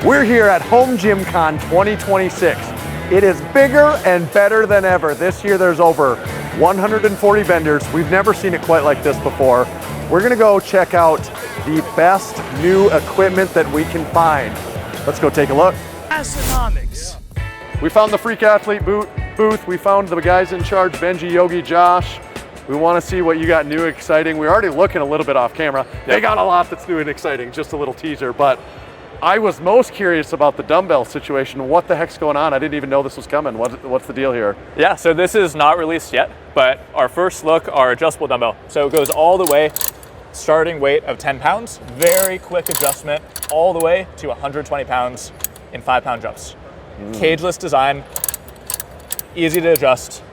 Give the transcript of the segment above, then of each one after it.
We're here at Home Gym Con 2026. It is bigger and better than ever. This year there's over 140 vendors. We've never seen it quite like this before. We're gonna go check out the best new equipment that we can find. Let's go take a look. Massenomics. We found the Freak Athlete booth. We found the guys in charge, Benji, Yogi, Josh. We want to see what you got new, exciting. We're already looking a little bit off camera. They got a lot that's new and exciting, just a little teaser. But I was most curious about the dumbbell situation. What the heck's going on? I didn't even know this was coming. What's the deal here? Yeah, so this is not released yet, but our first look are adjustable dumbbell. So it goes all the way, starting weight of 10 pounds, very quick adjustment, all the way to 120 pounds in 5-pound jumps. Cageless design, easy to adjust,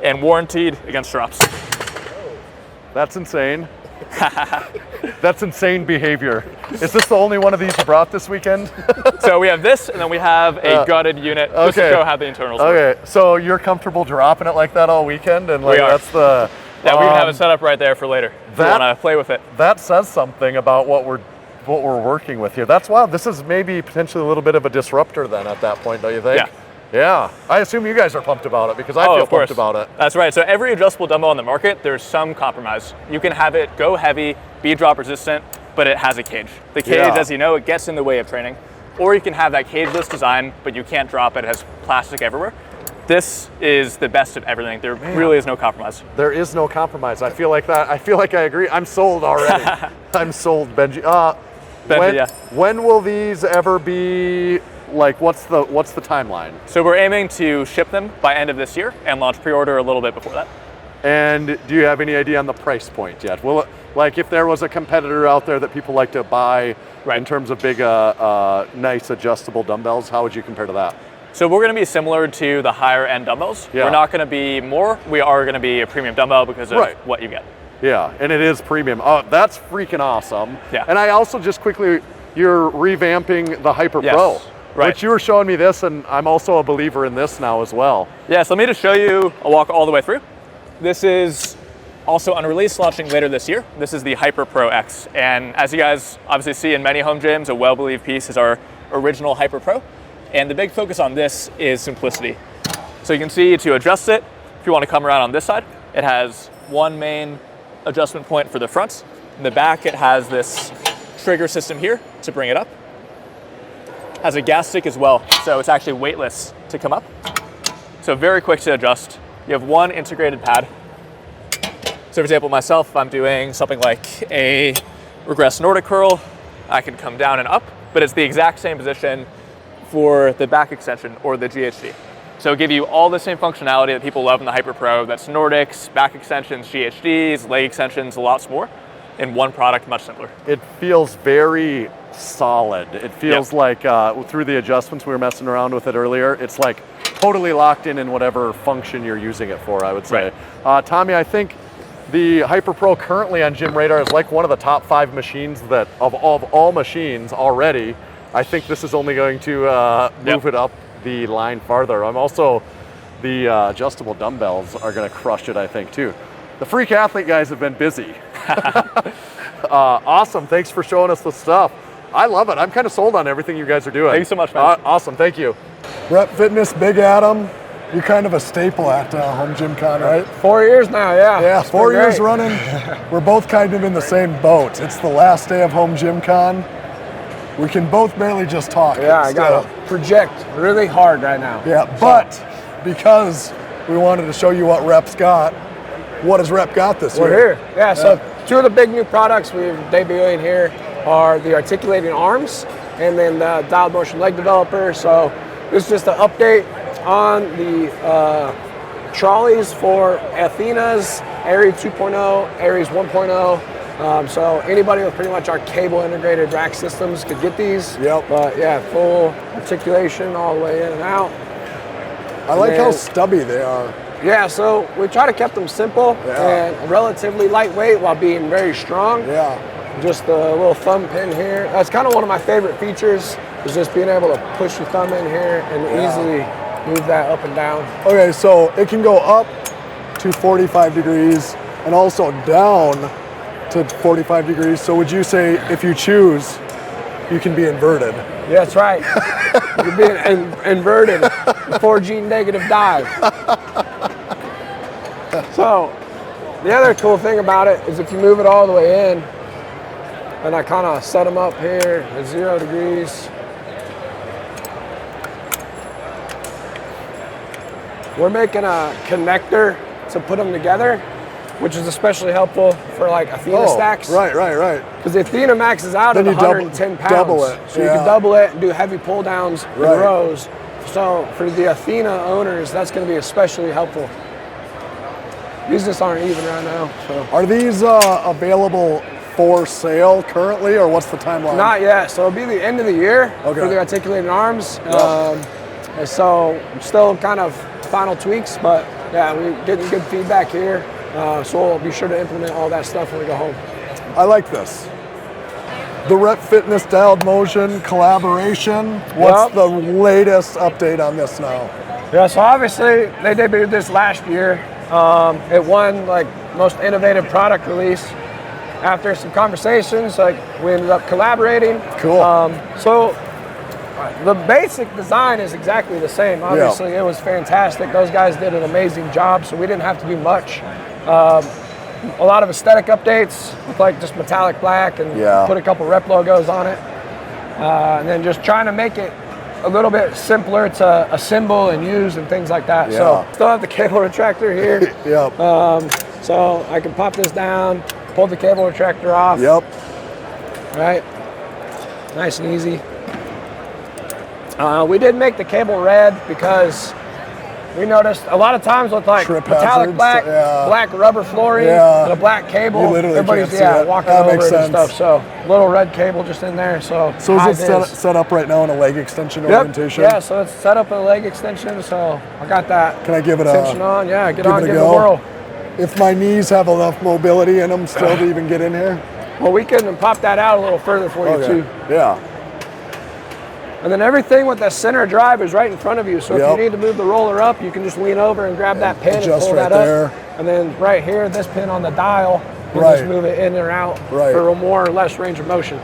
and warranted against drops. That's insane. That's insane behavior. Is this the only one of these you brought this weekend? So we have this, and then we have a gutted unit just to show how the internals work. Okay, so you're comfortable dropping it like that all weekend? And like, we are. That's the... Yeah, we can have it set up right there for later if you want to play with it. That says something about what we're working with here. That's wild. This is maybe potentially a little bit of a disruptor then at that point, don't you think? Yeah. Yeah, I assume you guys are pumped about it because I feel pumped about it. That's right. So every adjustable dumbbell on the market, there's some compromise. You can have it go heavy, be drop resistant, but it has a cage. The cage, as you know, it gets in the way of training. Or you can have that cageless design, but you can't drop it. It has plastic everywhere. This is the best of everything. There really is no compromise. There is no compromise. I feel like that. I feel like I agree. I'm sold already. I'm sold, Benji. When will these ever be? Like, what's the timeline? So we're aiming to ship them by end of this year and launch pre-order a little bit before that. And do you have any idea on the price point yet? Will it, like, if there was a competitor out there that people like to buy in terms of big, nice adjustable dumbbells, how would you compare to that? So we're going to be similar to the higher end dumbbells. Yeah. We're not going to be more. We are going to be a premium dumbbell because of what you get. Yeah, and it is premium. Oh, that's freaking awesome. Yeah. And I also just quickly, you're revamping the Hyper Pro. Right. But you were showing me this, and I'm also a believer in this now as well. Yeah, so let me just show you. I'll walk all the way through. This is also unreleased, launching later this year. This is the Hyper Pro X. And as you guys obviously see in many home gyms, a well-believed piece is our original Hyper Pro. And the big focus on this is simplicity. So you can see to adjust it, if you want to come around on this side, it has one main adjustment point for the front. In the back, it has this trigger system here to bring it up. Has a gas stick as well, so it's actually weightless to come up. So very quick to adjust. You have one integrated pad. So for example, myself, if I'm doing something like a regress Nordic curl, I can come down and up, but it's the exact same position for the back extension or the GHD. So it'll give you all the same functionality that people love in the Hyper Pro. That's Nordics, back extensions, GHDs, leg extensions, lots more in one product, much simpler. It feels very solid. It feels like through the adjustments, we were messing around with it earlier, it's like totally locked in whatever function you're using it for, I would say. Tommy, I think the Hyper Pro currently on Gym Radar is like one of the top 5 machines that of all machines already. I think this is only going to move it up the line farther. I'm also, the adjustable dumbbells are going to crush it, I think, too. The Freak Athlete guys have been busy. Awesome. Thanks for showing us the stuff. I love it. I'm kind of sold on everything you guys are doing. Thanks so much, man. Awesome. Thank you. Rep Fitness, Big Adam. You're kind of a staple at Home Gym Con, right? 4 years now, yeah. Yeah, 4 years running. We're both kind of in the same boat. It's the last day of Home Gym Con. We can both barely just talk. Yeah, I got to project really hard right now. Yeah, but because we wanted to show you what Rep's got, what has Rep got this year? We're here. Yeah, so 2 of the big new products we've debuted here are the articulating arms and then the dialed motion leg developer. So this is just an update on the trolleys for Athena's, Aerie 2.0, Aries 1.0. So anybody with pretty much our cable integrated rack systems could get these. Yep. But yeah, full articulation all the way in and out. I like how stubby they are. Yeah, so we try to keep them simple and relatively lightweight while being very strong. Yeah. Just a little thumb pin here. That's kind of one of my favorite features, is just being able to push your thumb in here and easily move that up and down. Okay, so it can go up to 45 degrees and also down to 45 degrees. So would you say if you choose, you can be inverted? Yeah, that's right. You're being inverted, 4G negative dive. So the other cool thing about it is if you move it all the way in, and I kind of set them up here at 0 degrees. We're making a connector to put them together, which is especially helpful for like Athena stacks. Right. Because the Athena maxes out at 110 pounds. Double it. So you can double it and do heavy pull downs in rows. So for the Athena owners, that's going to be especially helpful. These just aren't even right now. So. Are these available for sale currently, or what's the timeline? Not yet. So it'll be the end of the year for the articulated arms. And so still kind of final tweaks, but yeah, we're getting good feedback here. So we'll be sure to implement all that stuff when we go home. I like this. The Rep Fitness dialed motion collaboration. What's the latest update on this now? Yeah, so obviously they debuted this last year. It won like most innovative product release. After some conversations, like we ended up collaborating. Cool. So the basic design is exactly the same. Obviously, it was fantastic. Those guys did an amazing job, so we didn't have to do much. A lot of aesthetic updates with like just metallic black and put a couple rep logos on it. And then just trying to make it a little bit simpler to assemble and use and things like that. So still have the cable retractor here. So I can pop this down, pull the cable retractor off. Right. Nice and easy. We did make the cable red because we noticed a lot of times with like metallic black, black rubber flooring, and a black cable, everybody's walking over it and stuff. So little red cable just in there. So is it set up right now in a leg extension orientation? Yeah, so it's set up in a leg extension. So I got that. Can I give it extension on? Yeah, give it a whirl. If my knees have enough mobility in them still to even get in here? Well, we can pop that out a little further for you too. Yeah. And then everything with the center drive is right in front of you. So if you need to move the roller up, you can just lean over and grab that pin and pull that up. And then right here, this pin on the dial, you just move it in or out for a more or less range of motion.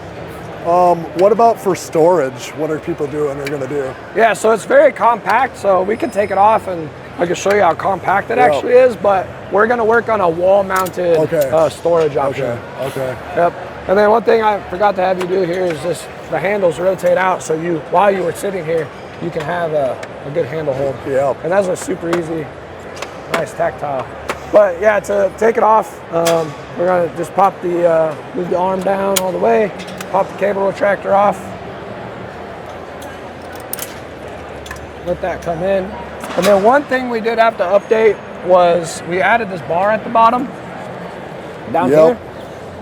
What about for storage? What are people doing or going to do? Yeah, so it's very compact. So we can take it off and I can show you how compact it actually is. But we're going to work on a wall-mounted storage option. Yep. And then one thing I forgot to have you do here is just the handles rotate out, so while you were sitting here, you can have a good handle hold. And that's a super easy, nice tactile. But yeah, to take it off, we're gonna just move the arm down all the way, pop the cable retractor off, let that come in. And then one thing we did have to update was we added this bar at the bottom, down here.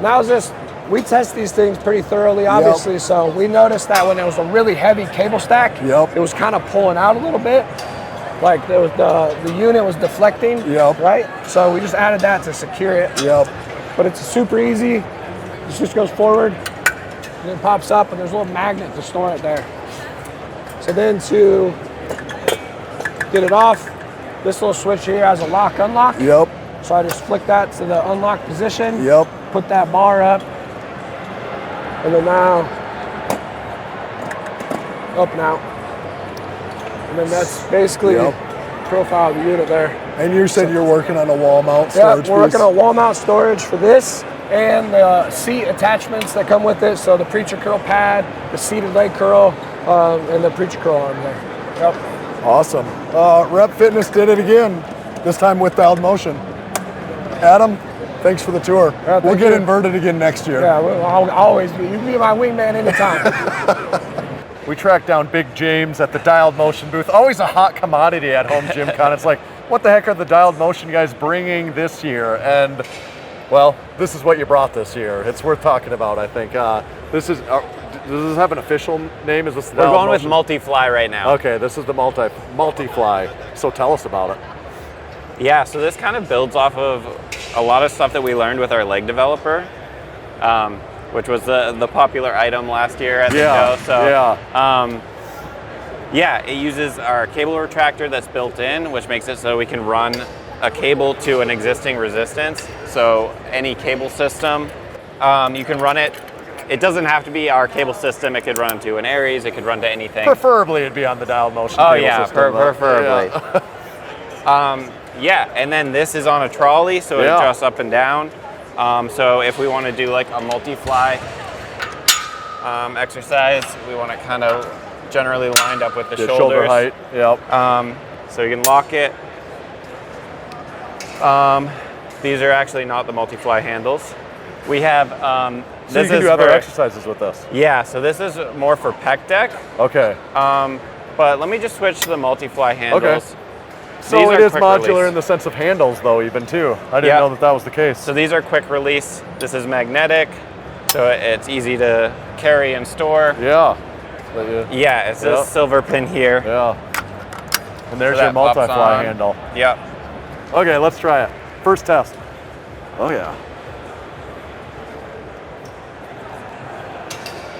Now is this. We test these things pretty thoroughly, obviously, so we noticed that when it was a really heavy cable stack, it was kind of pulling out a little bit. Like there was the unit was deflecting, right? So we just added that to secure it. But it's super easy. It just goes forward, and it pops up, and there's a little magnet to store it there. So then to get it off, this little switch here has a lock-unlock. So I just flick that to the unlock position, put that bar up, and then now, up now. And then that's basically the profile of the unit there. And you said you're working on a wall mount storage we're working on wall mount storage for this and the seat attachments that come with it. So the preacher curl pad, the seated leg curl, and the preacher curl arm there. Awesome. Rep Fitness did it again, this time with dialed motion. Adam, thanks for the tour. We'll get inverted again next year. Yeah, I'll always be. You can be my wingman anytime. We tracked down Big James at the Dialed Motion booth. Always a hot commodity at Home Gym Con. It's like, what the heck are the Dialed Motion guys bringing this year? And, well, this is what you brought this year. It's worth talking about, I think. Does this have an official name? Is this the We're Dialed going Motion? with Multi-Fly right now. Okay, this is the Multi-Fly. So tell us about it. Yeah, so this kind of builds off of a lot of stuff that we learned with our leg developer, which was the popular item last year at the show. So, it uses our cable retractor that's built in, which makes it so we can run a cable to an existing resistance. So any cable system, you can run it it doesn't have to be our cable system. It could run to an Aries. It could run to anything. Preferably, it'd be on the dialed motion. Oh cable yeah, system, preferably. Yeah, and then this is on a trolley, so it adjusts up and down. So if we want to do like a multi-fly exercise, we want it kind of generally lined up with the shoulders. Shoulder height. Yep. So you can lock it. These are actually not the multi-fly handles. We have. So you can do other exercises with this. Yeah. So this is more for pec deck. Okay. But let me just switch to the multi-fly handles. Okay. So it is modular in the sense of handles, though, even too. I didn't know that that was the case. So these are quick release. This is magnetic, so it's easy to carry and store. Yeah. Yeah, it's a silver pin here. Yeah. And there's your multi-fly handle. Yep. Okay, let's try it. First test. Oh yeah.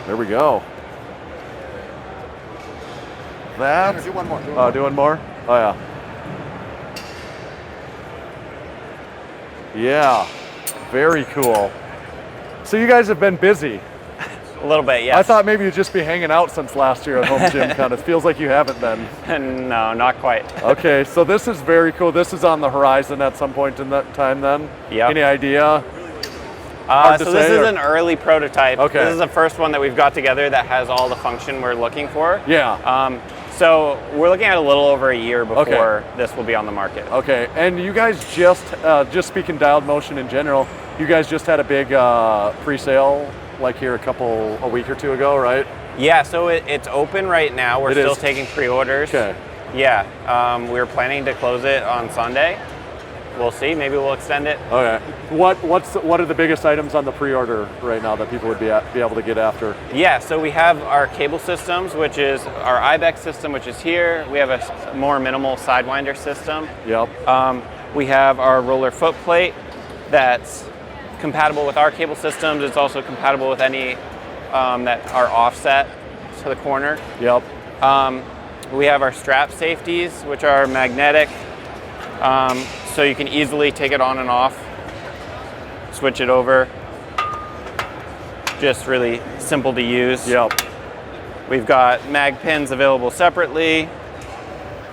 There we go. That. Do one more. Oh, do one more? Oh yeah. Yeah, very cool. So you guys have been busy. A little bit, yes. I thought maybe you'd just be hanging out since last year at Home Gym Con. It feels like you haven't been. No, not quite. Okay, so this is very cool. This is on the horizon at some point in that time then? Yeah. Any idea? So this is an early prototype. Okay. This is the first one that we've got together that has all the function we're looking for. Yeah. So we're looking at a little over a year before this will be on the market. Okay, and you guys just speaking dialed motion in general, you guys just had a big pre-sale like here a week or two ago, right? Yeah, so it's open right now. We're still taking pre-orders. Okay. Yeah, we were planning to close it on Sunday. We'll see, maybe we'll extend it. Okay. What are the biggest items on the pre-order right now that people would be able to get after? Yeah, so we have our cable systems, which is our IBEX system, which is here. We have a more minimal Sidewinder system. Yep. We have our roller foot plate that's compatible with our cable systems. It's also compatible with any that are offset to the corner. Yep. We have our strap safeties, which are magnetic. So you can easily take it on and off, switch it over. Just really simple to use. Yep. We've got mag pins available separately,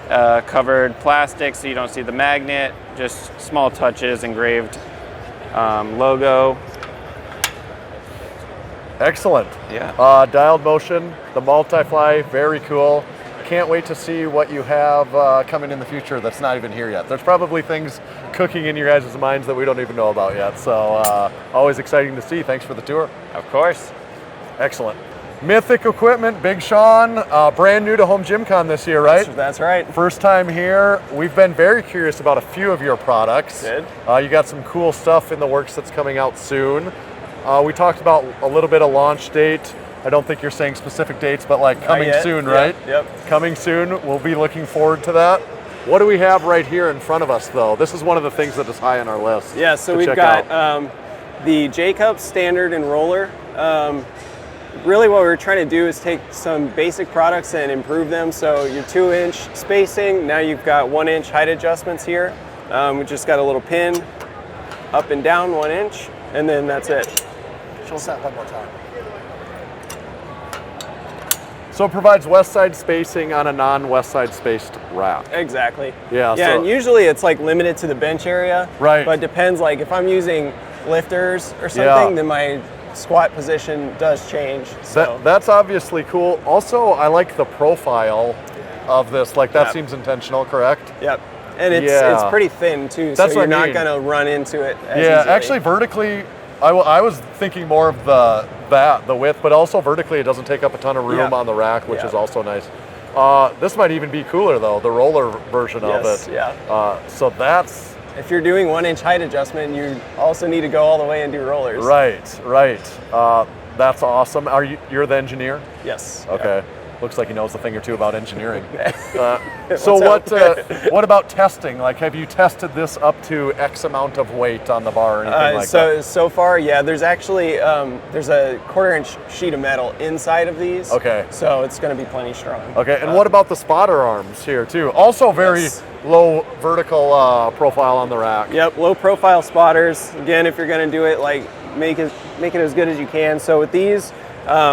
covered plastic so you don't see the magnet, just small touches, engraved logo. Excellent. Yeah. Dialed motion, the multi-fly, very cool. Can't wait to see what you have coming in the future that's not even here yet. There's probably things cooking in your guys' minds that we don't even know about yet. So always exciting to see. Thanks for the tour. Of course. Excellent. Mythic Equipment, Big Sean, brand new to Home Gym Con this year, right? That's right. First time here. We've been very curious about a few of your products. Good. You got some cool stuff in the works that's coming out soon. We talked about a little bit of launch date. I don't think you're saying specific dates, but like coming soon, right? Yep. Coming soon. We'll be looking forward to that. What do we have right here in front of us, though? This is one of the things that is high on our list. Yeah, so we've got the J-Cup standard and roller. Really what we're trying to do is take some basic products and improve them. So your 2-inch spacing, now you've got 1-inch height adjustments here. We just got a little pin up and down 1 inch, and then that's it. She'll set one more time. So it provides west side spacing on a non-west side spaced rack. Exactly. Yeah. Yeah, and usually it's like limited to the bench area. Right. But depends, like if I'm using lifters or something, then my squat position does change. So that's obviously cool. Also, I like the profile of this. Like that seems intentional, correct? Yep. And it's pretty thin too, so you're not going to run into it as easily. Actually vertically, I was thinking more of the width, but also vertically it doesn't take up a ton of room on the rack, which is also nice. This might even be cooler though, the roller version of it. Yeah. So that's... If you're doing 1-inch height adjustment, you also need to go all the way and do rollers. Right. That's awesome. You're the engineer? Yes. Okay. Yeah. Looks like he knows a thing or two about engineering. So what about testing? Like, have you tested this up to X amount of weight on the bar or anything like that? So far, yeah. There's actually there's a 1/4-inch sheet of metal inside of these. Okay. So it's going to be plenty strong. Okay. And what about the spotter arms here too? Also very low vertical profile on the rack. Yep. Low profile spotters. Again, if you're going to do it, like make make it as good as you can. So with these,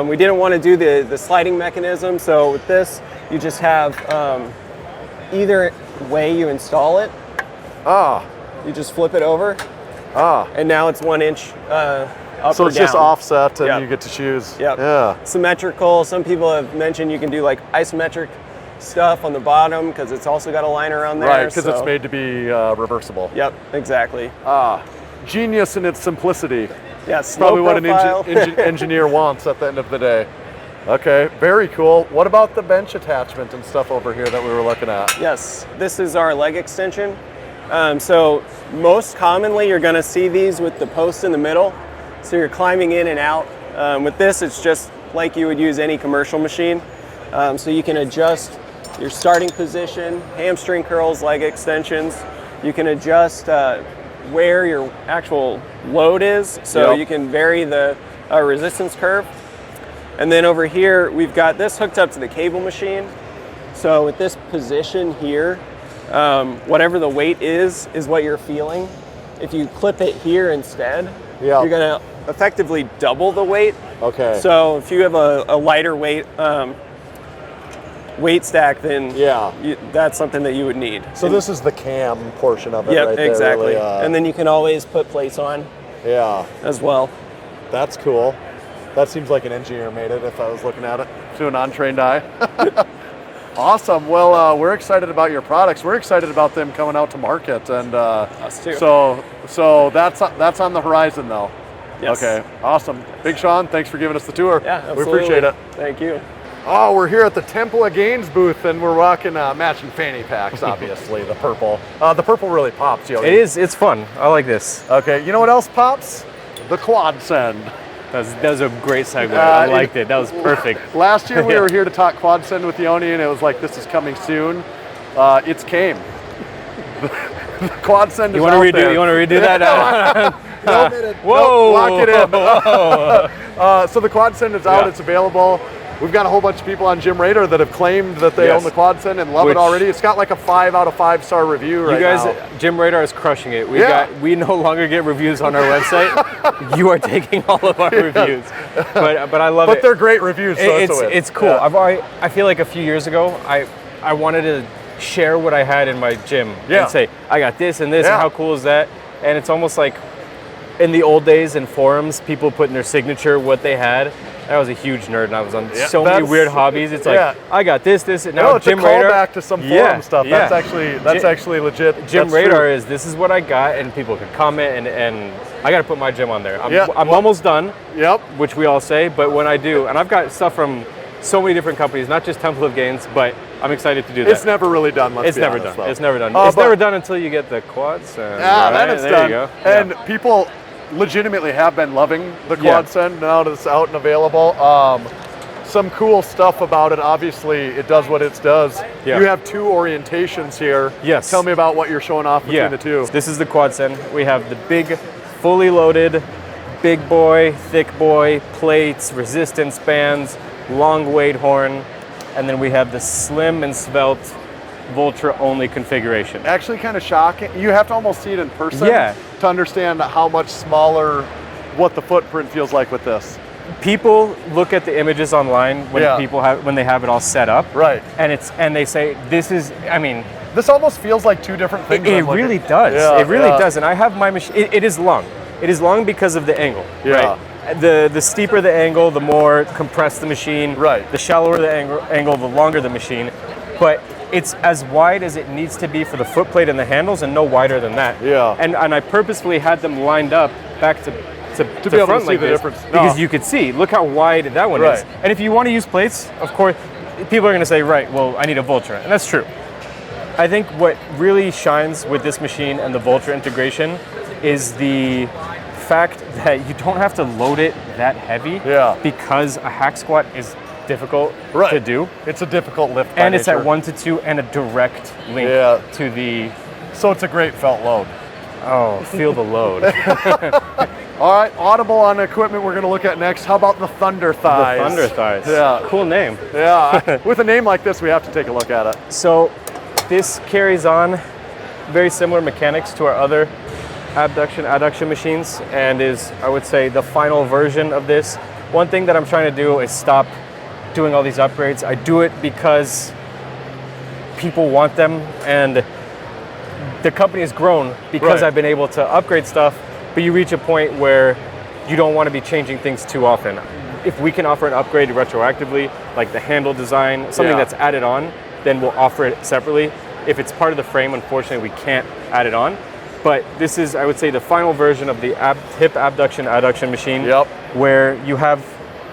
we didn't want to do the sliding mechanism. So with this, you just have either way you install it. You just flip it over. And now it's 1 inch up so or it's just down. offset and Yep. you get to choose. Yep. Yeah. Symmetrical. Some people have mentioned you can do like isometric stuff on the bottom because it's also got a line around there. Right, because so. it's made to be reversible. Yep, exactly. Genius in its simplicity. Yes, Probably low what profile. an engineer wants at the end of the day. Okay, very cool. What about the bench attachment and stuff over here that we were looking at? Yes, this is our leg extension. So most commonly you're going to see these with the post in the middle. So you're climbing in and out. With this, it's just like you would use any commercial machine. So you can adjust your starting position, hamstring curls, leg extensions. You can adjust where your actual load is. So you can vary the resistance curve. And then over here, we've got this hooked up to the cable machine. So with this position here, whatever the weight is what you're feeling. If you clip it here instead, you're gonna effectively double the weight. Okay. So if you have a lighter weight stack, then that's something that you would need. So this is the cam portion of it, Yep, right there. exactly. Really, and then you can always put plates on as well. That's cool. That seems like an engineer made it if I was looking at it to an untrained eye. Awesome. Well, we're excited about your products. We're excited about them coming out to market, and Us too. So that's on the horizon, though. Yes. Okay. Awesome. Big Sean, thanks for giving us the tour. Yeah, absolutely. We appreciate it. Thank you. Oh, we're here at the Temple of Gains booth, and we're rocking matching fanny packs. Obviously, the purple. The purple really pops, Yogi. It is. It's fun. I like this. Okay. You know what else pops? The Quad Send. That was a great segue. I liked it. That was perfect. Last year we were here to talk Quad Send with Yoni, and it was like, this is coming soon. It's came. The Quad Send is out there. You want to redo that? Whoa! Lock it in. So the Quad Send is out. It's available. We've got a whole bunch of people on Gym Radar that have claimed that they own the Quad Send and love it already. It's got like a 5 out of 5 star review right now. You guys, Gym Radar is crushing it. We no longer get reviews on our website. You are taking all of our reviews. But I love it. But they're great reviews, so it's cool. Yeah. I feel like a few years ago, I wanted to share what I had in my gym and say, I got this and this, and how cool is that? And it's almost like in the old days in forums, people putting their signature, what they had. I was a huge nerd, and I was on so many weird hobbies. It's like, I got this, and now it's Gym a Radar. callback to some forum stuff. That's actually legit. Gym Radar is, this is what I got, and people can comment, and I got to put my gym on there. I'm almost done, which we all say, but when I do, and I've got stuff from so many different companies, not just Temple of Gains, but I'm excited to do that. It's never really done, let's be honest, though. It's never done. It's never done until you get the quads. Then it's there done. You go. And people legitimately have been loving the Quad Send now that it's out and available. Some cool stuff about it. Obviously, it does what it does. You have 2 orientations here. Yes. Tell me about what you're showing off between the 2. This is the Quad Send. We have the big, fully loaded, big boy, thick boy, plates, resistance bands, long weight horn, and then we have the slim and svelte Voltra only configuration. Actually kind of shocking. You have to almost see it in person to understand how much smaller what the footprint feels like with this. People look at the images online when when they have it all set up. Right. And they say this is, I mean, this almost feels like 2 different things. It really does. Yeah, it really does. And I have my machine. It is long. It is long because of the angle. Yeah. Right? The steeper the angle, the more compressed the machine. Right. The shallower the angle, the longer the machine. But it's as wide as it needs to be for the foot plate and the handles, and no wider than that. Yeah. And I purposefully had them lined up back to be able front to see like the this, difference. because you could see. Look how wide that one is. And if you want to use plates, of course, people are going to say, right, well, I need a Voltra, and that's true. I think what really shines with this machine and the Voltra integration is the fact that you don't have to load it that heavy because a hack squat is difficult to do. It's a difficult lift by and it's nature. at 1 to 2 and a direct link to the... So it's a great felt load. Oh, feel the load. All right, Audible on equipment we're going to look at next. How about the Thunder Thighs? The Thunder Thighs. Yeah. Cool name. Yeah. With a name like this, we have to take a look at it. So this carries on very similar mechanics to our other abduction adduction machines, and is, I would say, the final version of this. One thing that I'm trying to do is stop doing all these upgrades. I do it because people want them, and the company has grown because I've been able to upgrade stuff, but you reach a point where you don't want to be changing things too often. If we can offer an upgrade retroactively, like the handle design, something that's added on, then we'll offer it separately. If it's part of the frame, unfortunately, we can't add it on. But this is, I would say, the final version of the hip abduction adduction machine, where you have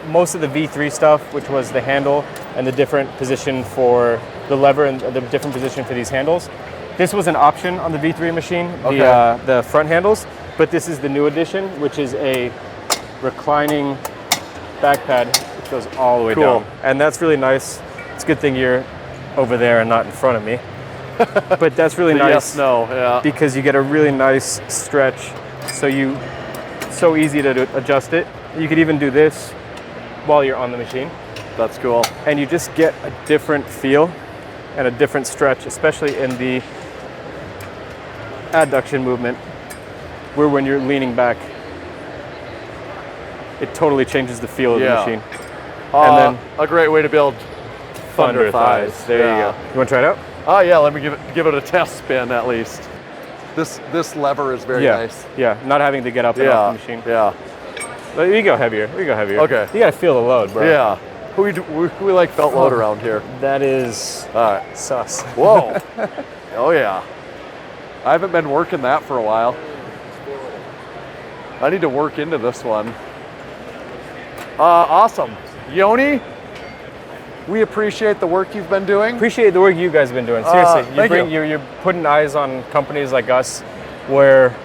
most of the V3 stuff, which was the handle and the different position for the lever and the different position for these handles. This was an option on the V3 machine, the front handles, but this is the new edition, which is a reclining back pad, which goes all the way down. And that's really nice. It's a good thing you're over there and not in front of me. But that's really nice because you get a really nice stretch. So easy to adjust it. You could even do this while you're on the machine. That's cool. And you just get a different feel and a different stretch, especially in the adduction movement, where when you're leaning back, it totally changes the feel of the machine. And then a great way to build thunder thighs. There you go. You want to try it out? Oh yeah, let me give it a test spin at least. This lever is very nice. Yeah, not having to get up and off the machine. Yeah. We go heavier. We go heavier. Okay. You gotta feel the load, bro. Yeah. We like felt load around here. That is sus. Whoa. Oh yeah. I haven't been working that for a while. I need to work into this one. Awesome. Yoni, we appreciate the work you've been doing. Appreciate the work you guys have been doing. Seriously, you're putting eyes on companies like us, where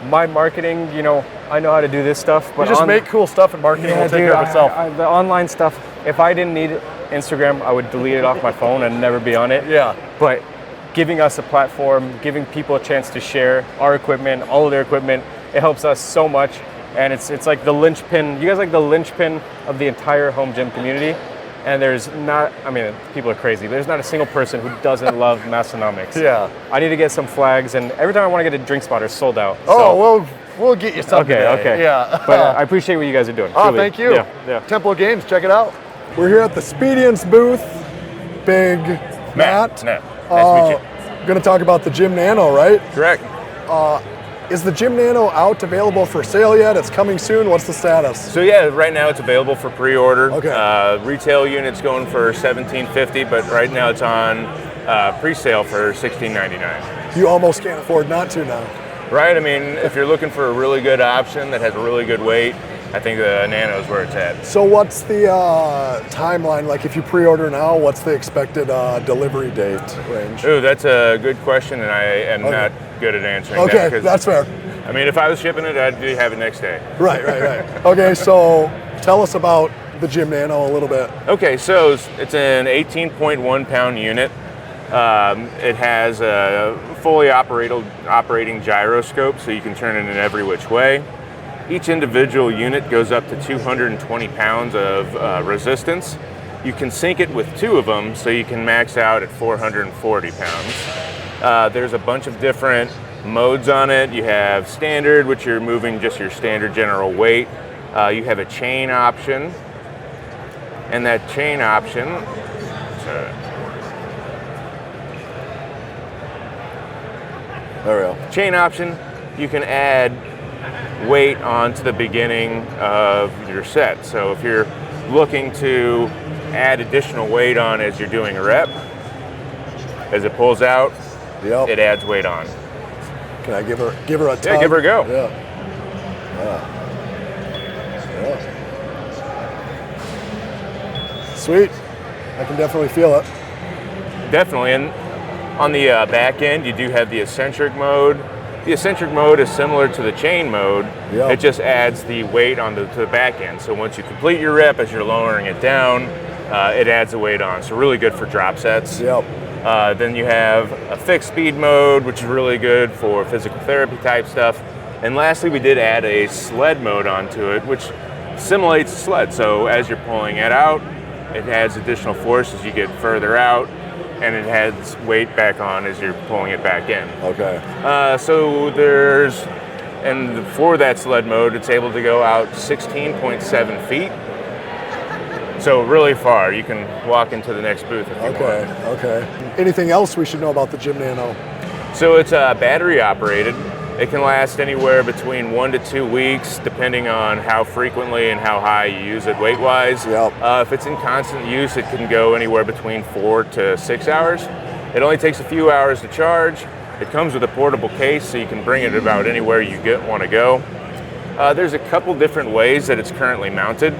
my marketing, I know how to do this stuff, but you just make cool stuff and marketing will take care of itself. The online stuff, if I didn't need Instagram, I would delete it off my phone and never be on it. Yeah. But giving us a platform, giving people a chance to share our equipment, all of their equipment, it helps us so much. And it's like the linchpin. You guys are like the linchpin of the entire home gym community. And there's not, people are crazy. There's not a single person who doesn't love Massenomics. Yeah. I need to get some flags, and every time I want to get a drink spotter, sold out. Oh, we'll get you something. Okay. Yeah. But I appreciate what you guys are doing. Oh, truly. thank you. Yeah. Temple Games, check it out. We're here at the Spedience booth. Big Matt. Nice to meet you. Going to talk about the Gym Nano, right? Correct. Is the Gym Nano available for sale yet? It's coming soon. What's the status? So yeah, right now it's available for pre-order. Okay. Retail units going for $17.50, but right now it's on pre-sale for $16.99. You almost can't afford not to now. Right. If you're looking for a really good option that has a really good weight, I think the Nano is where it's at. So what's the timeline? Like if you pre-order now, what's the expected delivery date range? Ooh, that's a good question, and I am not good at answering that. Okay, that's fair. If I was shipping it, I'd have it next day. Right. Okay, so tell us about the Gym Nano a little bit. Okay, so it's an 18.1 pound unit. It has a fully operating gyroscope, so you can turn it in every which way. Each individual unit goes up to 220 pounds of resistance. You can sync it with two of them, so you can max out at 440 pounds. There's a bunch of different modes on it. You have standard, which you're moving just your standard general weight. You have a chain option, and that chain option, There we go. Chain option, you can add weight onto the beginning of your set. So if you're looking to add additional weight on as you're doing a rep, as it pulls out, it adds weight on. Can I give her a tug? Yeah, give her a go. Yeah. Sweet. I can definitely feel it. Definitely. And on the back end, you do have the eccentric mode. The eccentric mode is similar to the chain mode. Yep. It just adds the weight to the back end. So once you complete your rep, as you're lowering it down, it adds the weight on. So really good for drop sets. Yep. Then you have a fixed speed mode, which is really good for physical therapy type stuff. And lastly, we did add a sled mode onto it, which simulates a sled. So as you're pulling it out, it adds additional force as you get further out, and it has weight back on as you're pulling it back in. Okay. So there's And for that sled mode, it's able to go out 16.7 feet. So really far, you can walk into the next booth if you want. Okay. Anything else we should know about the Gym Nano? So it's battery operated. It can last anywhere between 1 to 2 weeks, depending on how frequently and how high you use it weight-wise. Yep. If it's in constant use, it can go anywhere between 4 to 6 hours. It only takes a few hours to charge. It comes with a portable case, so you can bring it about anywhere you want to go. There's a couple different ways that it's currently mounted.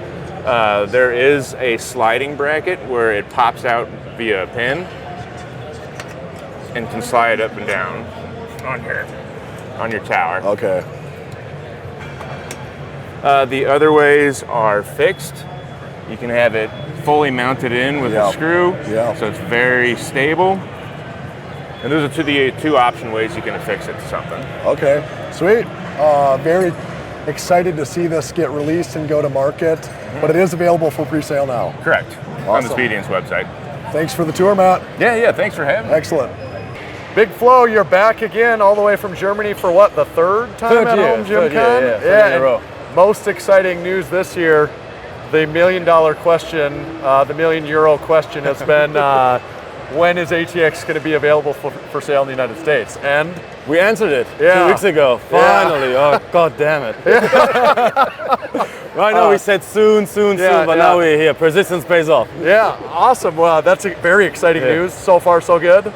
There is a sliding bracket where it pops out via a pin and can slide up and down on your tower. Okay. The other ways are fixed. You can have it fully mounted in with a screw, so it's very stable. And those are the two option ways you can affix it to something. Okay, sweet. Very excited to see this get released and go to market, but it is available for pre-sale now. Correct. On the Speediance website. Thanks for the tour, Matt. Yeah, thanks for having me. Excellent. Big Flo, you're back again all the way from Germany for what, the third time at Home Gym Con? Yeah, in a row. Most exciting news this year, the $1 million question, the €1 million question has been, when is ATX going to be available for sale in the United States? And we answered it 2 weeks ago. Finally. Oh, God damn it. Right now we said soon, but now we're here. Persistence pays off. Yeah, awesome. Well, that's very exciting news. So far, so good.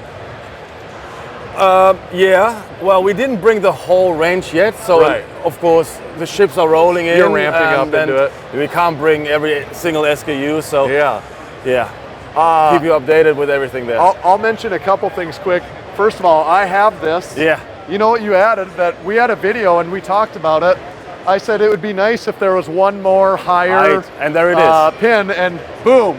Well, we didn't bring the whole range yet, so of course the ships are rolling in. You're ramping up into it. We can't bring every single SKU, so keep you updated with everything there. I'll mention a couple things quick. First of all, I have this. Yeah. You know what you added? That we had a video and we talked about it. I said it would be nice if there was one more higher and there it is. Pin, and boom,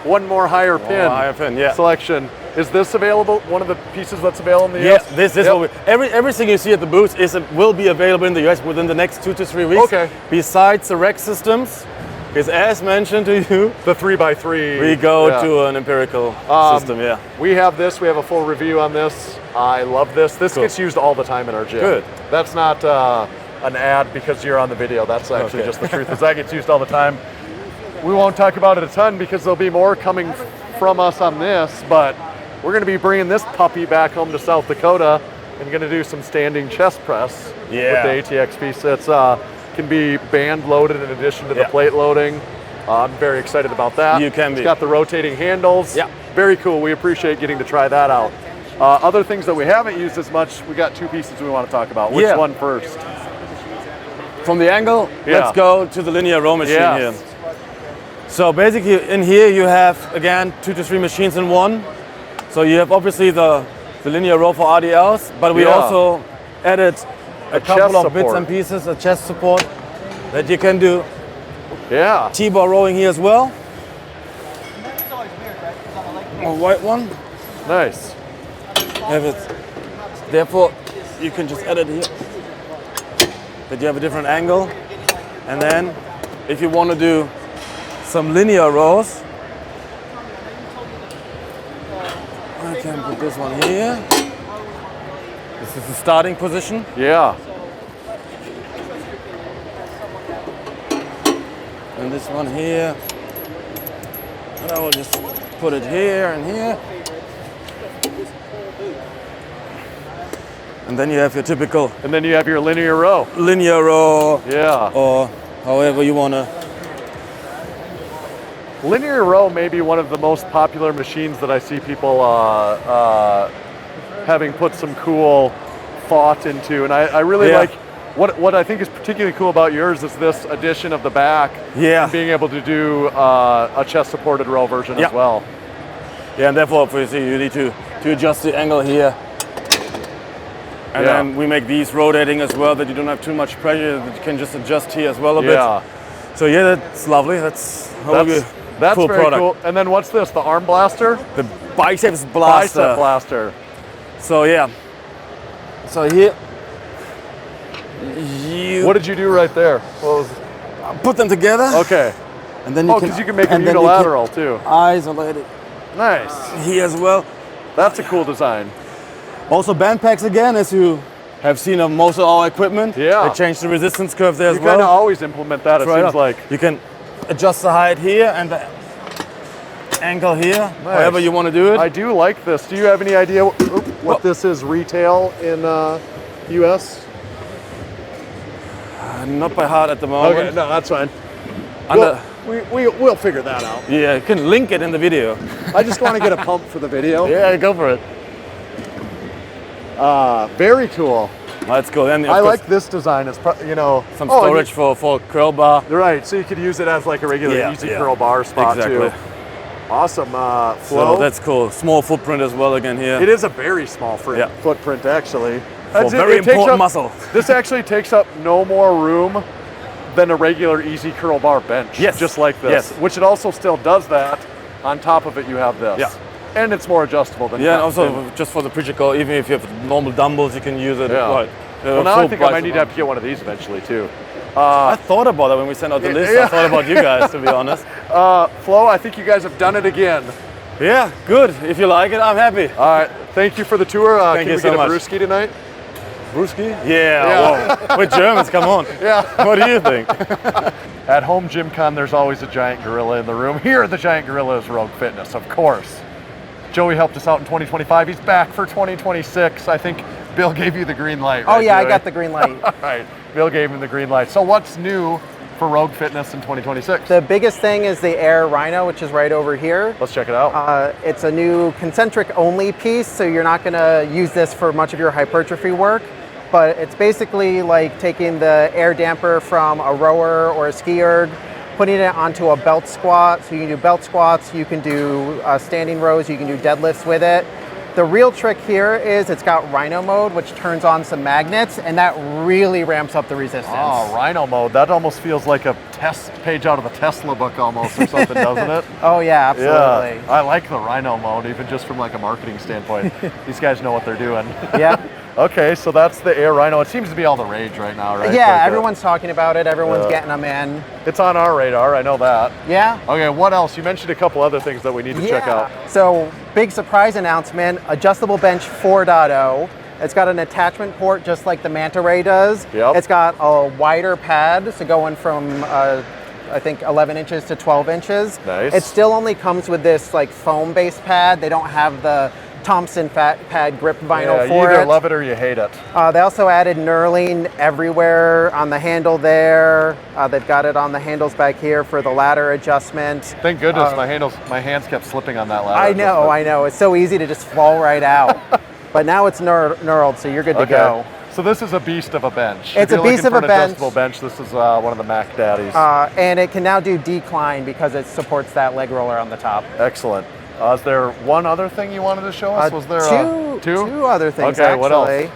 one more higher pin. Higher pin, selection. Is this available? One of the pieces that's available in the US? Yes, this is what everything you see at the booth will be available in the US within the next 2 to 3 weeks. Okay. Besides the rack systems, because as mentioned to you, the 3x3. We go to an empirical system. Yeah. We have this. We have a full review on this. I love this. This gets used all the time in our gym. Good. That's not an ad because you're on the video. That's actually just the truth. Is that gets used all the time. We won't talk about it a ton because there'll be more coming from us on this, but we're going to be bringing this puppy back home to South Dakota and going to do some standing chest press with the ATX piece. It's can be band loaded in addition to the plate loading. I'm very excited about that. You can be. It's got the rotating handles. Yeah. Very cool. We appreciate getting to try that out. Other things that we haven't used as much, we got 2 pieces we want to talk about. Which one first? From the angle, let's go to the linear row machine here. So basically in here you have, again, 2 to 3 machines in one. So you have obviously the linear row for RDLs, but we also added a couple of bits and pieces, a chest support that you can do. Yeah. T-bar rowing here as well. A white one. Nice. Have it. Therefore, you can just add it here. But you have a different angle. And then, if you want to do some linear rows, I can put this one here. This is the starting position. Yeah. And this one here. And I will just put it here and here. And then you have your typical... And then you have your linear row. Linear row. Yeah. Or however you want to. Linear row may be one of the most popular machines that I see people having put some cool thought into. And I really like, what I think is particularly cool about yours is this addition of the back. And being able to do a chest supported row version as well. Yeah, and therefore obviously you need to adjust the angle here. And then we make these rotating as well, that you don't have too much pressure, that you can just adjust here as well a bit. So yeah, that's lovely. That's very product. Cool. And then what's this, the arm blaster? The biceps blaster. Bicep blaster. So yeah. So here, what did you do right there? Put them together. Okay. And then because you can make them unilateral too. Isolated. Nice. Here as well. That's a cool design. Also band packs again, as you have seen of most of our equipment. Yeah. They changed the resistance curve there as You well. kind of always implement that, it seems like. You can adjust the height here and the angle here, however you want to do it. I do like this. Do you have any idea what this is retail in US? Not by heart at the moment. Okay, no, that's fine. We'll figure that out. Yeah, you can link it in the video. I just want to get a pump for the video. Yeah, go for it. Very cool. Let's go. Then I like this design. It's some storage for curl bar. Right, so you could use it as like a regular easy curl bar spot too. Awesome. Flow. So that's cool. Small footprint as well again here. It is a very small footprint actually. For very important muscle. This actually takes up no more room than a regular easy curl bar bench. Yes. Just like this. Yes. Which it also still does that. On top of it you have this. Yeah. And it's more adjustable than and also just for the preacher curl, even if you have normal dumbbells, you can use it. Yeah. Well, now I think I might need to have to get one of these eventually too. I thought about it when we sent out the list. I thought about you guys, to be honest. Flo, I think you guys have done it again. Yeah, good. If you like it, I'm happy. All right. Thank you for the tour. Thank you so much. Can we get a brewski tonight? Brewski? Yeah. Whoa. We're Germans, come on. Yeah. What do you think? At home Gym Con, there's always a giant gorilla in the room. Here, the giant gorilla is Rogue Fitness, of course. Joey helped us out in 2025. He's back for 2026. I think Bill gave you the green light, right, Oh, yeah, Joey? I got the green light. All right. Bill gave him the green light. So what's new for Rogue Fitness in 2026? The biggest thing is the Air Rhino, which is right over here. Let's check it out. It's a new concentric only piece, so you're not going to use this for much of your hypertrophy work. But it's basically like taking the air damper from a rower or a ski erg, putting it onto a belt squat. So you can do belt squats, you can do standing rows, you can do deadlifts with it. The real trick here is it's got Rhino mode, which turns on some magnets, and that really ramps up the resistance. Oh, Rhino mode. That almost feels like a test page out of a Tesla book almost or something, doesn't it? Oh, yeah, absolutely. Yeah, I like the Rhino mode, even just from like a marketing standpoint. These guys know what they're doing. Yeah. Okay, so that's the Air Rhino. It seems to be all the rage right now, right? Yeah, like everyone's talking about it. Everyone's getting them in. It's on our radar, I know that. Yeah. Okay, what else? You mentioned a couple other things that we need to check out. So, big surprise announcement, adjustable bench 4.0. It's got an attachment port just like the Manta Ray does. Yep. It's got a wider pad, so going from I think 11 inches to 12 inches. Nice. It still only comes with this like foam-based pad. They don't have the Thompson fat pad grip vinyl for you it. either love it or you hate it. They also added knurling everywhere on the handle there. They've got it on the handles back here for the ladder adjustment. Thank goodness my hands kept slipping on that ladder. I know. It's so easy to just fall right out. But now it's knurled, so you're good to go. So this is a beast of a bench. It's if a you're beast looking of for a an bench. adjustable bench. This is one of the Mac Daddies. And it can now do decline because it supports that leg roller on the top. Excellent. Is there one other thing you wanted to show us? Was there two other things, okay, actually. What else?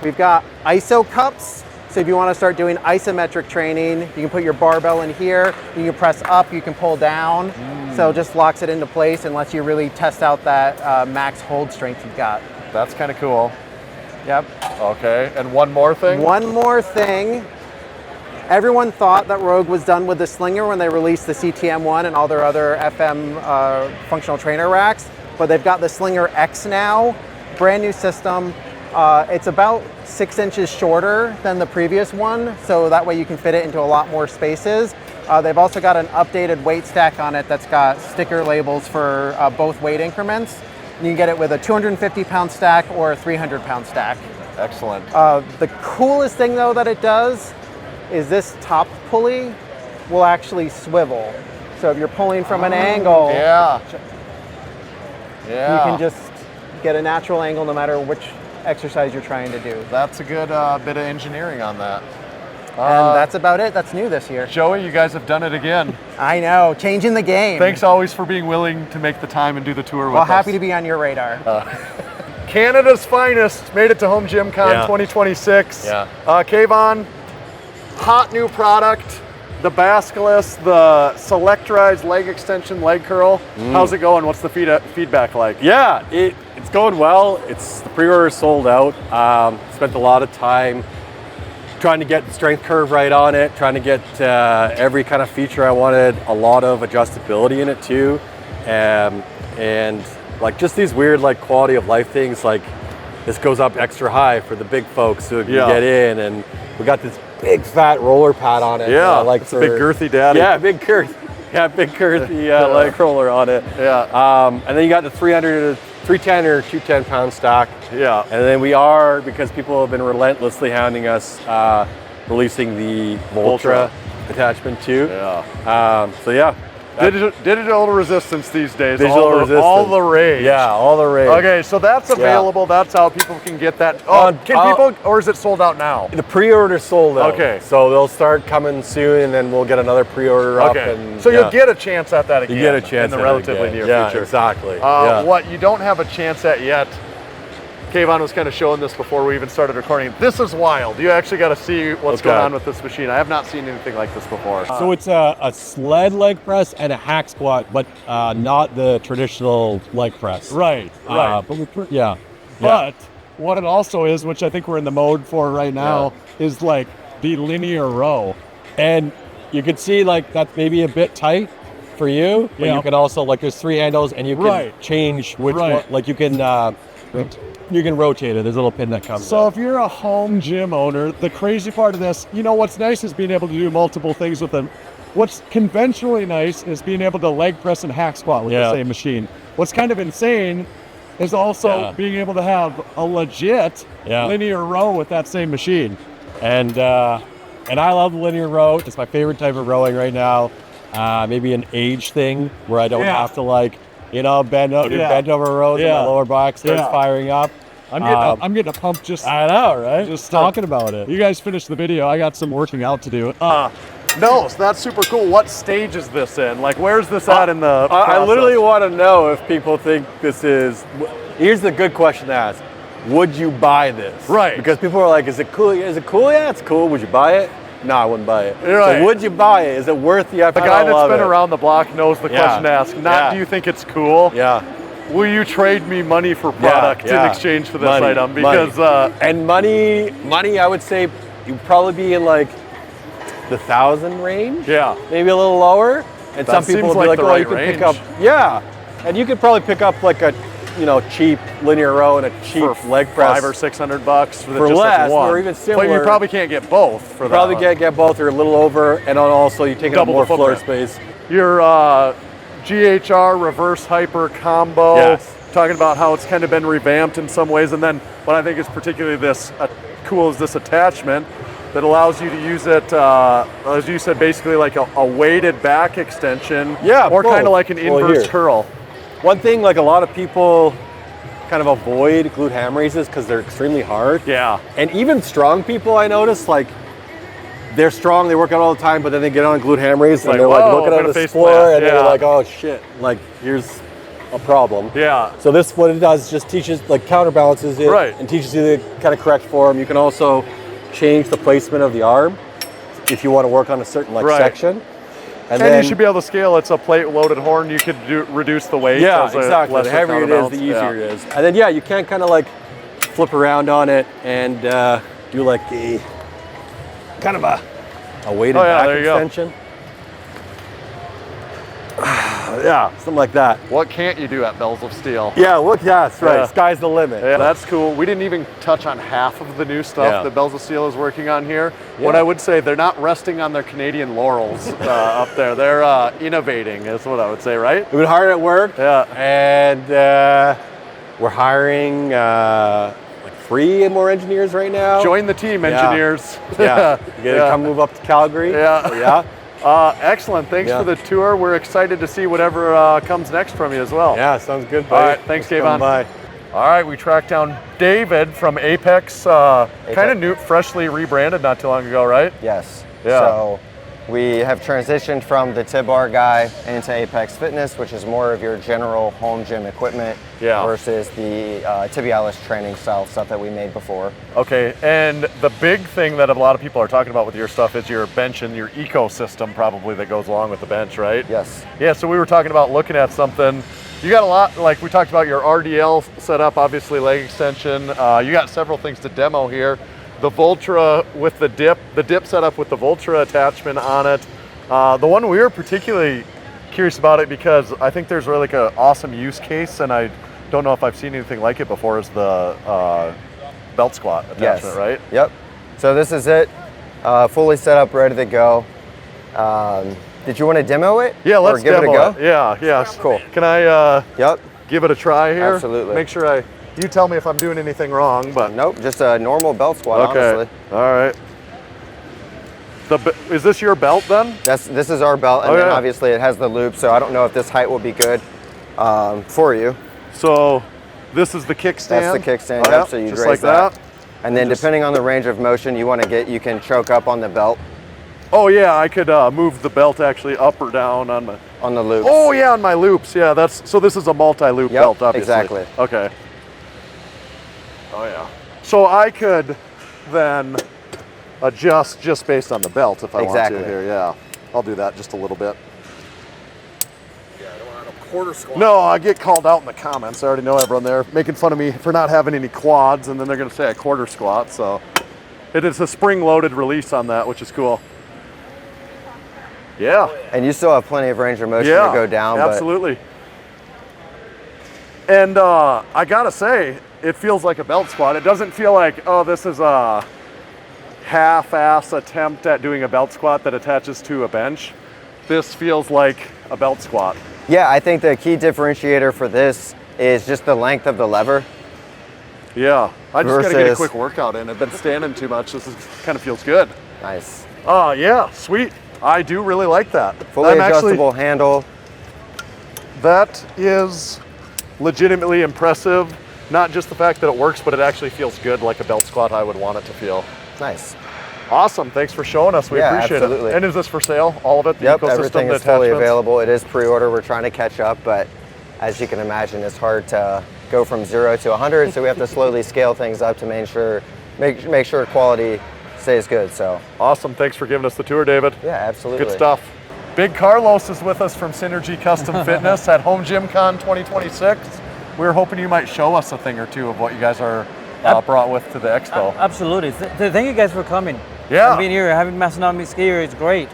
We've got ISO cups. So if you want to start doing isometric training, you can put your barbell in here. You can press up, you can pull down. So it just locks it into place and lets you really test out that max hold strength you've got. That's kind of cool. Yep. Okay, and one more thing? One more thing. Everyone thought that Rogue was done with the Slinger when they released the CTM1 and all their other FM functional trainer racks, but they've got the Slinger X now, brand new system. It's about 6 inches shorter than the previous one, so that way you can fit it into a lot more spaces. They've also got an updated weight stack on it that's got sticker labels for both weight increments. You can get it with a 250-pound stack or a 300-pound stack. Excellent. The coolest thing, though, that it does is this top pulley will actually swivel. So if you're pulling from an angle, you can just get a natural angle no matter which exercise you're trying to do. That's a good bit of engineering on that. And that's about it. That's new this year. Joey, you guys have done it again. I know, changing the game. Thanks always for being willing to make the time and do the tour with us. Well, happy to be on your radar. Canada's finest made it to Home Gym Con 2026. Yeah. Kayvon, hot new product, the Basculus, the Selectorized leg extension leg curl. How's it going? What's the feedback like? Yeah, it's going well. The pre-order is sold out. Spent a lot of time trying to get the strength curve right on it, trying to get every kind of feature I wanted, a lot of adjustability in it too. And like just these weird like quality of life things, like this goes up extra high for the big folks so you can get in. And we got this big fat roller pad on it. Yeah, like it's a big girthy daddy. Yeah, big girthy. Yeah, big girthy leg roller on it. Yeah. And then you got the 310 or 210 pound stock. Yeah. And then we are, because people have been relentlessly hounding us, releasing the Voltra attachment too. Yeah. So yeah. Digital resistance these days. Digital resistance. All the rage. Yeah, all the rage. Okay, so that's available. That's how people can get that. Oh, can people, or is it sold out now? The pre-order sold out. Okay. So they'll start coming soon, and then we'll get another pre-order up. Okay. So you'll get a chance at that again. You get a chance in the relatively near future. Exactly. What you don't have a chance at yet, Kayvon was kind of showing this before we even started recording. This is wild. You actually got to see what's going on with this machine. I have not seen anything like this before. So it's a sled leg press and a hack squat, but not the traditional leg press. Right. But But what it also is, which I think we're in the mode for right now, is like the linear row. And you can see like that's maybe a bit tight for you, but you can also, like, there's 3 handles and you can change which one, like you can rotate it. There's a little pin that comes So if you're a home gym owner, the crazy part of this, what's nice is being able to do multiple things with them. What's conventionally nice is being able to leg press and hack squat with the same machine. What's kind of insane is also being able to have a legit linear row with that same machine. And I love the linear row. It's my favorite type of rowing right now. Maybe an age thing where I don't have to bend over rows and my lower back starts firing up. I'm getting a pump just. I know, right? Just talking about it. You guys finish the video. I got some working out to do. No, so that's super cool. What stage is this in? Like, where's this at in the process? I literally want to know if people think this is. Here's the good question to ask: would you buy this? Right. Because people are like, "Is it cool? Is it cool? Yeah, it's cool. Would you buy it?" No, I wouldn't buy it. Right. So would you buy it? Is it worth the effort? The guy that's been around the block knows the question to ask. Not, do you think it's cool? Yeah. Will you trade me money for product in exchange for this item? Because and money, I would say you'd probably be in like the 1,000 range. Yeah. Maybe a little lower. And that some people would be like, oh, you could pick up. Yeah. And you could probably pick up like a cheap linear row and a cheap leg press $500 or $600 for less, or even similar. But you probably can't get both for that. Probably can't get both, or a little over, and also you take up more floor space. Your GHR reverse hyper combo, talking about how it's kind of been revamped in some ways, and then what I think is particularly cool is this attachment that allows you to use it, as you said, basically like a weighted back extension, or kind of like an inverse curl. One thing, like a lot of people kind of avoid glute ham raises because they're extremely hard. Yeah. And even strong people, I notice, like, they're strong, they work out all the time, but then they get on a glute ham raise and they're like looking at the floor and they're like, oh shit, like here's a problem. Yeah. So this, what it does, just teaches, like, counterbalances it and teaches you the kind of correct form. You can also change the placement of the arm if you want to work on a certain section. And then you should be able to scale. It's a plate-loaded horn. You could reduce the weight. Yeah, exactly. The heavier it is, the easier it is. And then, you can kind of like flip around on it and do like a kind of a weighted back extension. Something like that. What can't you do at Bells of Steel? Yeah, that's right. Sky's the limit. Yeah, that's cool. We didn't even touch on half of the new stuff that Bells of Steel is working on here. What I would say, they're not resting on their Canadian laurels up there. They're innovating, is what I would say, right? We've been hard at work. Yeah. And we're hiring like 3 more engineers right now. Join the team, engineers. Yeah. You gotta come move up to Calgary. Yeah. Excellent. Thanks for the tour. We're excited to see whatever comes next from you as well. Yeah, sounds good, buddy. All right, thanks, Kayvon. Bye. All right, we tracked down David from Apex, kind of new, freshly rebranded not too long ago, right? Yes. Yeah. So we have transitioned from the T-Bar guy into Apex Fitness, which is more of your general home gym equipment versus the tibialis training style stuff that we made before. Okay, and the big thing that a lot of people are talking about with your stuff is your bench and your ecosystem probably that goes along with the bench, right? Yes. Yeah, so we were talking about looking at something. You got a lot, like we talked about your RDL setup, obviously leg extension. You got several things to demo here. The Voltra with the dip setup with the Voltra attachment on it. The one we were particularly curious about it because I think there's really like an awesome use case, and I don't know if I've seen anything like it before, is the belt squat attachment, right? Yep. So this is it, fully set up, ready to go. Did you want to demo it? Yeah, let's give demo it a go. Yeah, yes. Cool. Can I yep. give it a try here? Absolutely. Make sure you tell me if I'm doing anything wrong, but. Nope, just a normal belt squat, honestly. All right. Is this your belt then? This is our belt, and then obviously it has the loop, so I don't know if this height will be good for you. So this is the kickstand? That's the kickstand, yep, so you just raise like that. And then depending on the range of motion you want to get, you can choke up on the belt. Oh yeah, I could move the belt actually up or down on the loops. Oh yeah, on my loops. Yeah, so this is a multi-loop belt, obviously. Exactly. Okay. Oh yeah. So I could then adjust just based on the belt if I want to here. Yeah, I'll do that just a little bit. Yeah, I don't want a quarter squat. No, I get called out in the comments. I already know everyone there making fun of me for not having any quads, and then they're going to say a quarter squat. So it is a spring-loaded release on that, which is cool. Yeah. And you still have plenty of range of motion to go down. Absolutely. And I gotta say, it feels like a belt squat. It doesn't feel like, oh, this is a half-ass attempt at doing a belt squat that attaches to a bench. This feels like a belt squat. Yeah, I think the key differentiator for this is just the length of the lever. Yeah, I just gotta get a quick workout in. I've been standing too much. This kind of feels good. Nice. Yeah, sweet. I do really like that. Fully adjustable handle. That is legitimately impressive. Not just the fact that it works, but it actually feels good, like a belt squat I would want it to feel. Nice. Awesome, thanks for showing us. We appreciate it. And is this for sale, all of it? The ecosystem, everything is fully available. It is pre-order. We're trying to catch up, but as you can imagine, it's hard to go from 0 to 100, so we have to slowly scale things up to make sure quality stays good. So awesome, thanks for giving us the tour, David. Yeah, absolutely. Good stuff. Big Carlos is with us from Synergy Custom Fitness at Home Gym Con 2026. We were hoping you might show us a thing or two of what you guys are brought with to the expo. Absolutely. Thank you guys for coming. Yeah. And being here, having Massenomics here is great.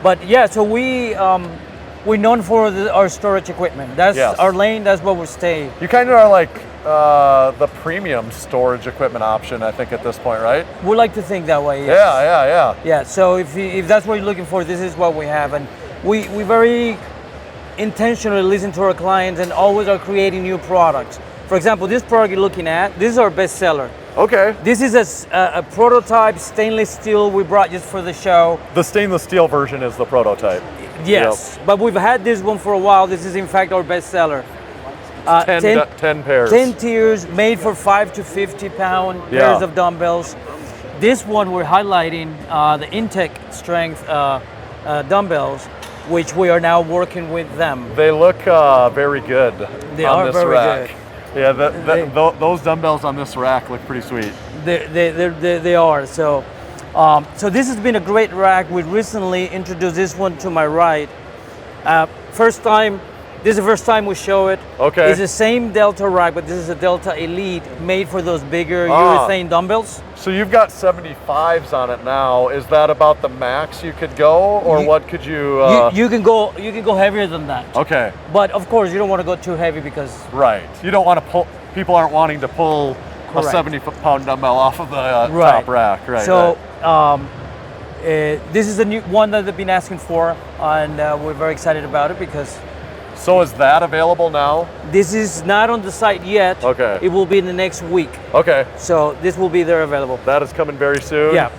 But yeah, so we're known for our storage equipment. That's our lane. That's where we stay. You kind of are like the premium storage equipment option, I think, at this point, right? We like to think that way. Yes. Yeah. Yeah. So if that's what you're looking for, this is what we have, and we very intentionally listen to our clients and always are creating new products. For example, this product you're looking at, this is our best seller. Okay. This is a prototype stainless steel we brought just for the show. The stainless steel version is the prototype. Yes, but we've had this one for a while. This is in fact our best seller. 10 pairs. 10 tiers made for 5 to 50 pound pairs of dumbbells. This one we're highlighting the Intech strength dumbbells, which we are now working with them. They look very good they on are this very rack. Good. Yeah, those dumbbells on this rack look pretty sweet. They are. So this has been a great rack. We recently introduced this one to my right. This is the first time we show it. Okay. It's the same Delta rack, but this is a Delta Elite made for those bigger urethane dumbbells. So you've got 75s on it now. Is that about the max you could go, or what could you? You can go heavier than that. Okay. But of course, you don't want to go too heavy because. Right. You don't want to pull. People aren't wanting to pull a 70-pound dumbbell off of the top rack. Right. So. This is a new one that they've been asking for, and we're very excited about it because. So is that available now? This is not on the site yet. Okay. It will be in the next week. Okay. So this will be there available. That is coming very soon. Yeah.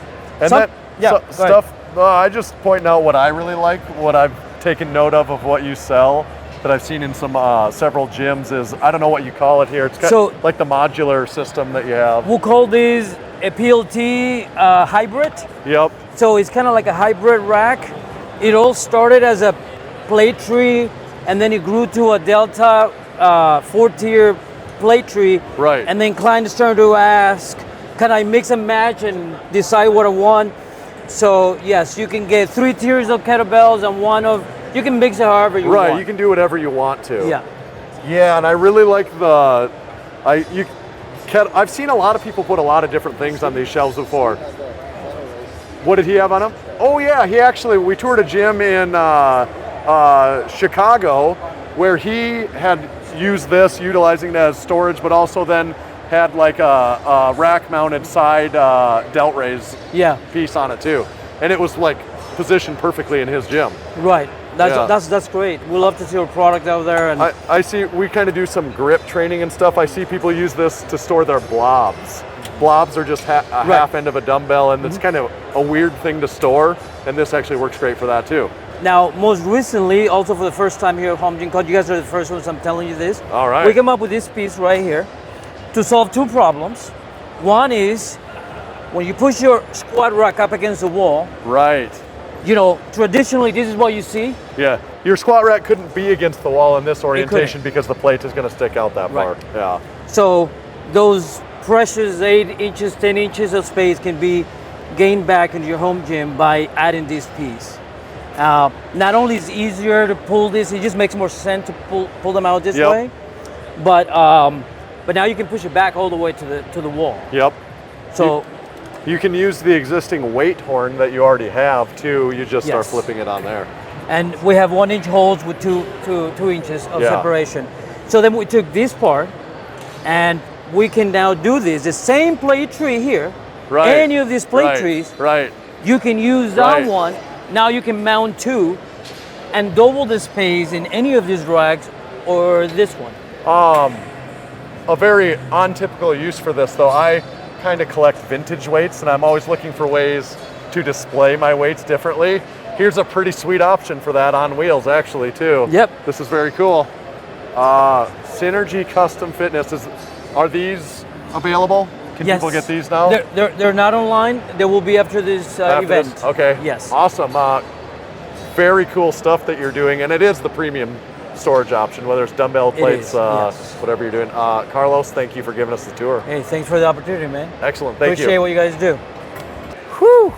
And stuff. I just pointing out what I really like, what I've taken note of what you sell that I've seen in some several gyms is, I don't know what you call it here. It's kind of like the modular system that you have. We'll call this a PLT hybrid. Yep. So it's kind of like a hybrid rack. It all started as a plate tree, and then it grew to a Delta 4-tier plate tree. Right. And then clients started to ask, can I mix and match and decide what I want? So yes, you can get 3 tiers of kettlebells and you can mix it however you want. Right, you can do whatever you want to. Yeah. Yeah, and I really like I've seen a lot of people put a lot of different things on these shelves before. What did he have on him? Oh yeah, we toured a gym in Chicago where he had used this, utilizing it as storage, but also then had like a rack-mounted side delt raise piece on it too, and it was like positioned perfectly in his gym. Right. That's great. We love to see our product out there. And I see we kind of do some grip training and stuff. I see people use this to store their blobs. Blobs are just half end of a dumbbell, and it's kind of a weird thing to store, and this actually works great for that too. Now, most recently, also for the first time here at Home Gym Con, you guys are the first ones I'm telling you this. All right. We came up with this piece right here to solve two problems. One is when you push your squat rack up against the wall. Right. You know, traditionally, this is what you see. Yeah, your squat rack couldn't be against the wall in this orientation because the plate is going to stick out that far. Yeah. So those precious 8 inches, 10 inches of space can be gained back into your home gym by adding this piece. Not only is it easier to pull this, it just makes more sense to pull them out this way, but now you can push it back all the way to the wall. Yep. So. You can use the existing weight horn that you already have too. You just start flipping it on there. And we have 1 inch holes with two inches of separation. So then we took this part and we can now do this. The same plate tree here, any of these plate trees, you can use that one. Now you can mount two and double the space in any of these racks or this one. A very untypical use for this though, I kind of collect vintage weights, and I'm always looking for ways to display my weights differently. Here's a pretty sweet option for that on wheels actually too. Yep. This is very cool. Synergy Custom Fitness, are these available? Can people get these now? They're not online. They will be after this event. Okay. Yes. Awesome. Very cool stuff that you're doing, and it is the premium storage option, whether it's dumbbell plates, whatever you're doing. Carlos, thank you for giving us the tour. Hey, thanks for the opportunity, man. Excellent, thank you. Appreciate what you guys do. Whew,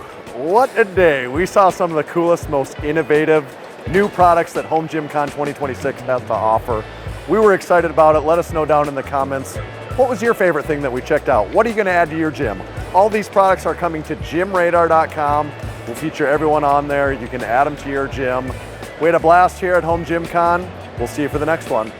what a day. We saw some of the coolest, most innovative new products that Home Gym Con 2026 has to offer. We were excited about it. Let us know down in the comments. What was your favorite thing that we checked out? What are you gonna add to your gym? All these products are coming to gymradar.com. We'll feature everyone on there. You can add them to your gym. We had a blast here at Home Gym Con. We'll see you for the next one.